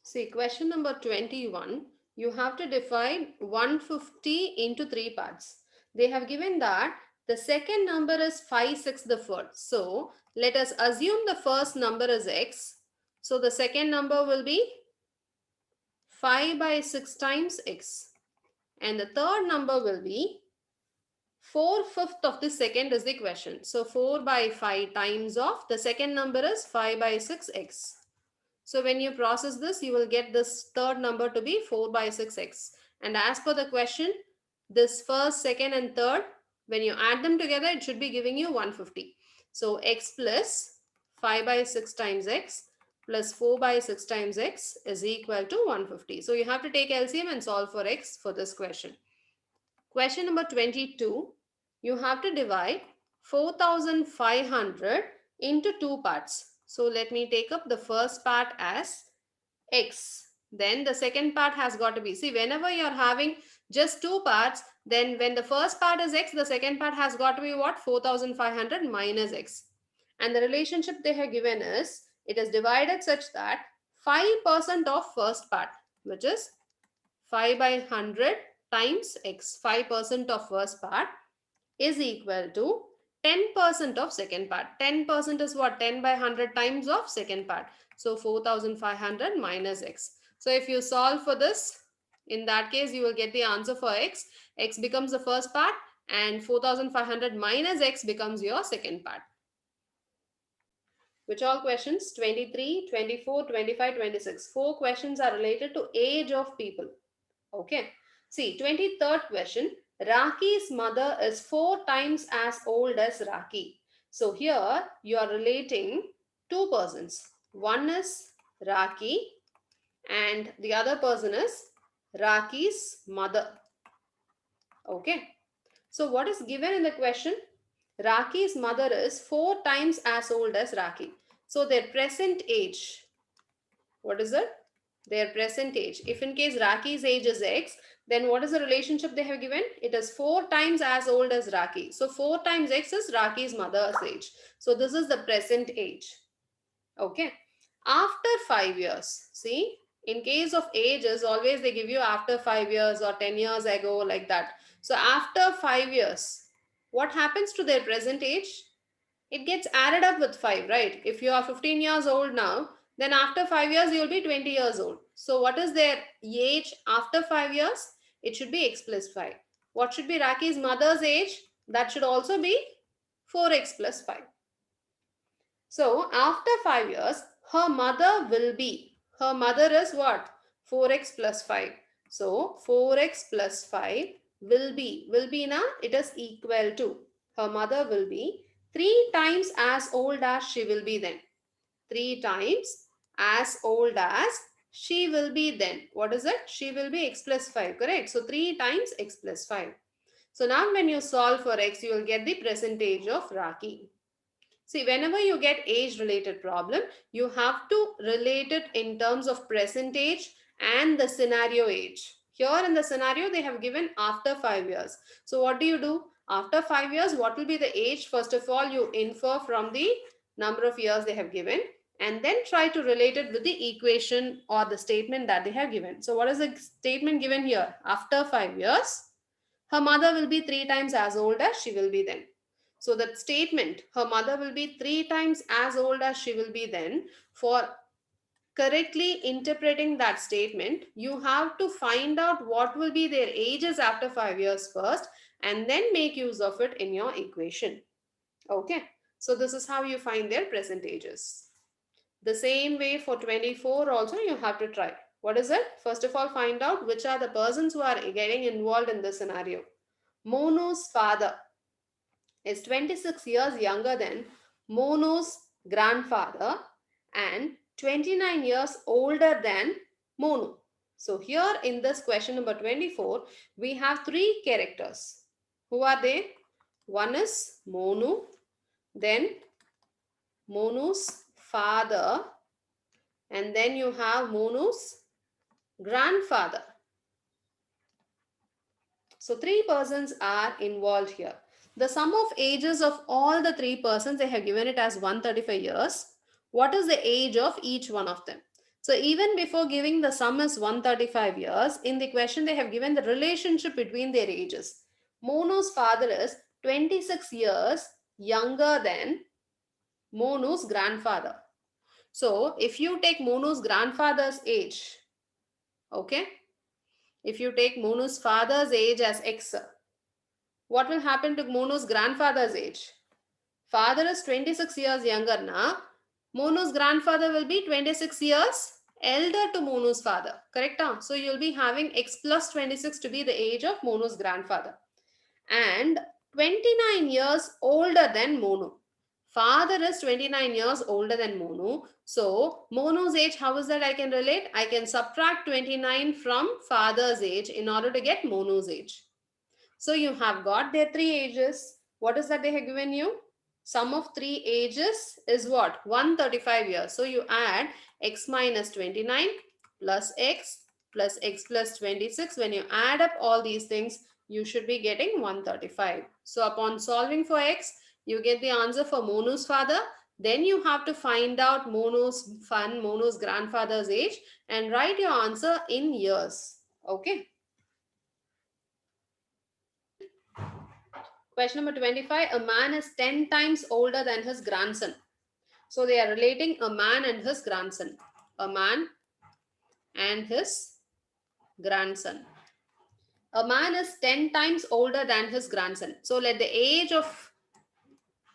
See, question number 21, you have to divide 150 into three parts. They have given that the second number is 5, 6 the first. So, let us assume the first number is x. So, the second number will be 5 by 6 times x. And the third number will be 4/5 of the second is the question. So, 4 by 5 times of the second number is 5 by 6x. So when you process this, you will get this third number to be 4 by 6x. And as per the question, this first, second and third, when you add them together, it should be giving you 150. So x plus 5 by 6 times x plus 4 by 6 times x is equal to 150. So you have to take LCM and solve for x for this question. Question number 22, you have to divide 4500 into two parts. So let me take up the first part as x. Then the second part has got to be, see, whenever you're having just two parts, then when the first part is x, the second part has got to be what? 4500 minus x. And the relationship they have given is, it is divided such that 5% of first part, which is 5 by 100 times x, 5% of first part is equal to 10% of second part. 10% is what? 10 by 100 times of second part. So 4500 minus x. So if you solve for this, in that case you will get the answer for x. X becomes the first part and 4500 minus x becomes your second part. Which all questions? 23, 24, 25, 26. 4 questions are related to age of people. Okay. See, 23rd question. Raki's mother is 4 times as old as Raki. So here you are relating two persons. One is Raki and the other person is Raki's mother. Okay. So what is given in the question? Raki's mother is 4 times as old as Raki. So their present age. What is it? Their present age. If in case Raki's age is x, then what is the relationship they have given? It is 4 times as old as Raki. So 4 times x is Raki's mother's age. So this is the present age. Okay. After 5 years, see, in case of ages, always they give you after 5 years or 10 years ago, like that. So after 5 years, what happens to their present age? It gets added up with 5, right? If you are 15 years old now, then after 5 years you will be 20 years old. So what is their age after 5 years? It should be x plus 5. What should be Raki's mother's age? That should also be 4x plus 5. So after 5 years, her mother will be, her mother is what? 4x plus 5. So 4x plus 5 will be now, it is equal to, her mother will be 3 times as old as she will be then. 3 times as old as she will be then. What is it? She will be x plus 5, correct? So 3 times x plus 5. So now when you solve for x, you will get the percentage of Raki. See, whenever you get age related problem, you have to relate it in terms of percentage and the scenario age. Here in the scenario, they have given after 5 years. So what do? After 5 years, what will be the age? First of all, you infer from the number of years they have given and then try to relate it with the equation or the statement that they have given. So what is the statement given here? After 5 years, her mother will be 3 times as old as she will be then. So that statement, her mother will be 3 times as old as she will be then, for correctly interpreting that statement, you have to find out what will be their ages after 5 years first and then make use of it in your equation. Okay. So this is how you find their present ages. The same way for 24 also you have to try. What is it? First of all, find out which are the persons who are getting involved in this scenario. Monu's father is 26 years younger than Monu's grandfather and 29 years older than Monu. So here in this question number 24, we have 3 characters. Who are they? One is Monu, then Monu's father, and then you have Monu's grandfather. So 3 persons are involved here. The sum of ages of all the 3 persons, they have given it as 135 years. What is the age of each one of them? So even before giving the sum is 135 years, in the question they have given the relationship between their ages. Monu's father is 26 years younger than Monu's grandfather. So if you take Monu's grandfather's age, okay, if you take Monu's father's age as X, what will happen to Monu's grandfather's age? Father is 26 years younger now. Monu's grandfather will be 26 years elder to Monu's father. Correct? So you'll be having X plus 26 to be the age of Monu's grandfather. And 29 years older than Monu. Father is 29 years older than Monu. So Monu's age, how is that I can relate? I can subtract 29 from father's age in order to get Monu's age. So you have got their three ages. What is that they have given you? Sum of three ages is what? 135 years. So you add x minus 29 plus x plus 26. When you add up all these things, you should be getting 135. So upon solving for x, you get the answer for Monu's father. Then you have to find out Monu's grandfather's age and write your answer in years. Okay. Question number 25. A man is 10 times older than his grandson. So they are relating a man and his grandson. A man and his grandson. A man is 10 times older than his grandson. So let the age of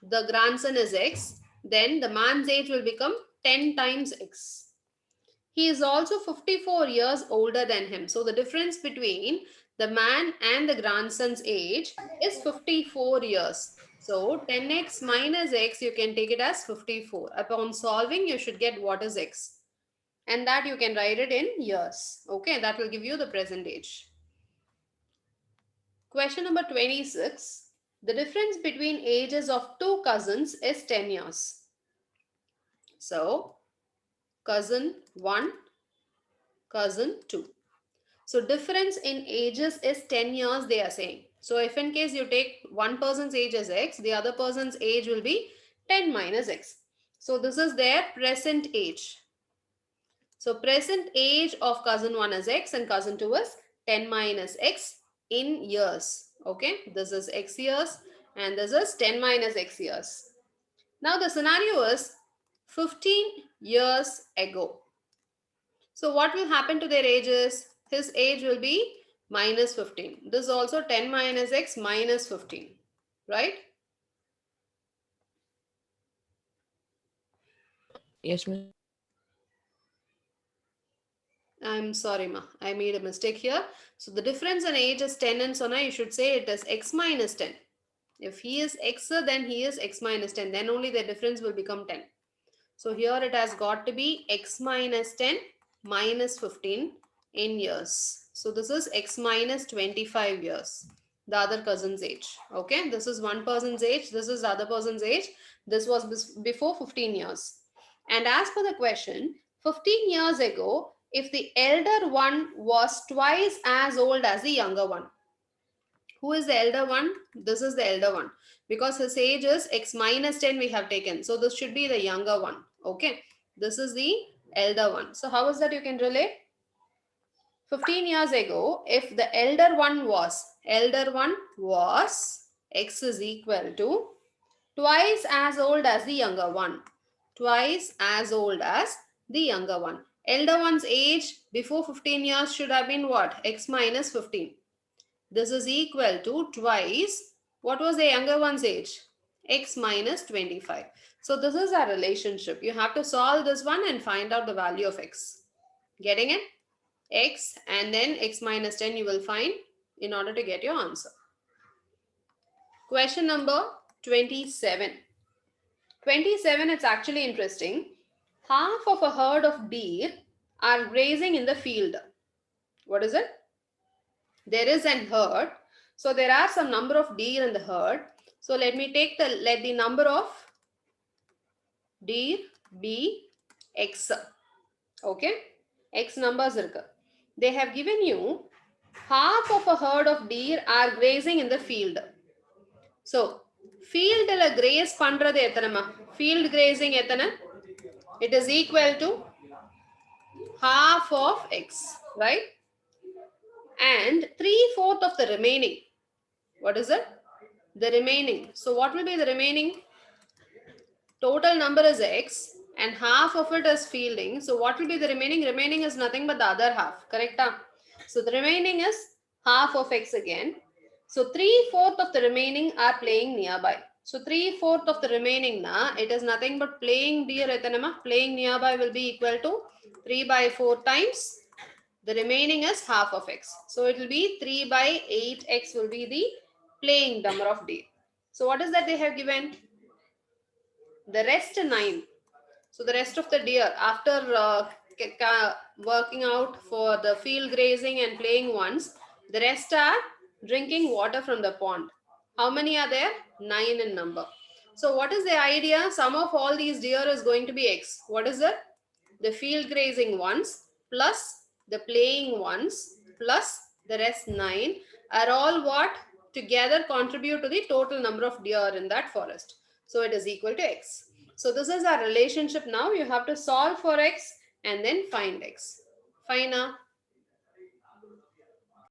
the grandson is x. Then the man's age will become 10 times x. He is also 54 years older than him. So the difference between the man and the grandson's age is 54 years. So 10x minus x, you can take it as 54. Upon solving, you should get what is x. And that you can write it in years. Okay, that will give you the present age. Question number 26. The difference between ages of two cousins is 10 years. So, cousin 1, cousin 2. So difference in ages is 10 years they are saying. So if in case you take one person's age as x, the other person's age will be 10 minus x. So this is their present age. So present age of cousin 1 is x and cousin 2 is 10 minus x in years. Okay, this is x years and this is 10 minus x years. Now the scenario is 15 years ago. So what will happen to their ages? His age will be minus 15. This is also 10 minus x minus 15, right? Yes, Miss. I'm sorry, ma. I made a mistake here. So the difference in age is 10 and so now you should say it is x minus 10. If he is x, then he is x minus 10. Then only the difference will become 10. So here it has got to be x minus 10 minus 15 in years. So this is x minus 25 years, the other cousin's age. Okay, this is one person's age, this is the other person's age. This was before 15 years. And as per the question, 15 years ago, if the elder one was twice as old as the younger one, who is the elder one? This is the elder one because his age is x minus 10 we have taken. So this should be the younger one. Okay. This is the elder one. So how is that you can relate? 15 years ago, if the elder one was x is equal to twice as old as the younger one. Twice as old as the younger one. Elder one's age before 15 years should have been what? X minus 15. This is equal to twice. What was the younger one's age? X minus 25. So this is our relationship. You have to solve this one and find out the value of x. Getting it? X and then x minus 10 you will find in order to get your answer. Question number 27. 27, it's actually interesting. Half of a herd of deer are grazing in the field. What is it? There is an herd. So there are some number of deer in the herd. So let the number of deer be x. Okay, x numbers irukku. They have given you half of a herd of deer are grazing in the field. So field la graze pandrathu ethanama? Field grazing ethana? It is equal to half of x, right? And 3/4 of the remaining. What is it? The remaining. So what will be the remaining? Total number is x and half of it is fielding. So what will be the remaining? Remaining is nothing but the other half, correct? So the remaining is half of x again. So 3/4 of the remaining are playing nearby. So 3/4 of the remaining na, it is nothing but playing dear etanama. Playing nearby will be equal to 3 by 4 times. The remaining is half of x. So it will be 3 by 8x will be the playing number of deer. So what is that they have given? The rest 9. So the rest of the deer, after working out for the field grazing and playing once, the rest are drinking water from the pond. How many are there? 9 in number. So what is the idea? Sum of all these deer is going to be x. What is it? The field grazing ones plus the playing ones plus the rest 9 are all what? Together contribute to the total number of deer in that forest. So it is equal to x. So this is our relationship now. You have to solve for x and then find x. Fine now.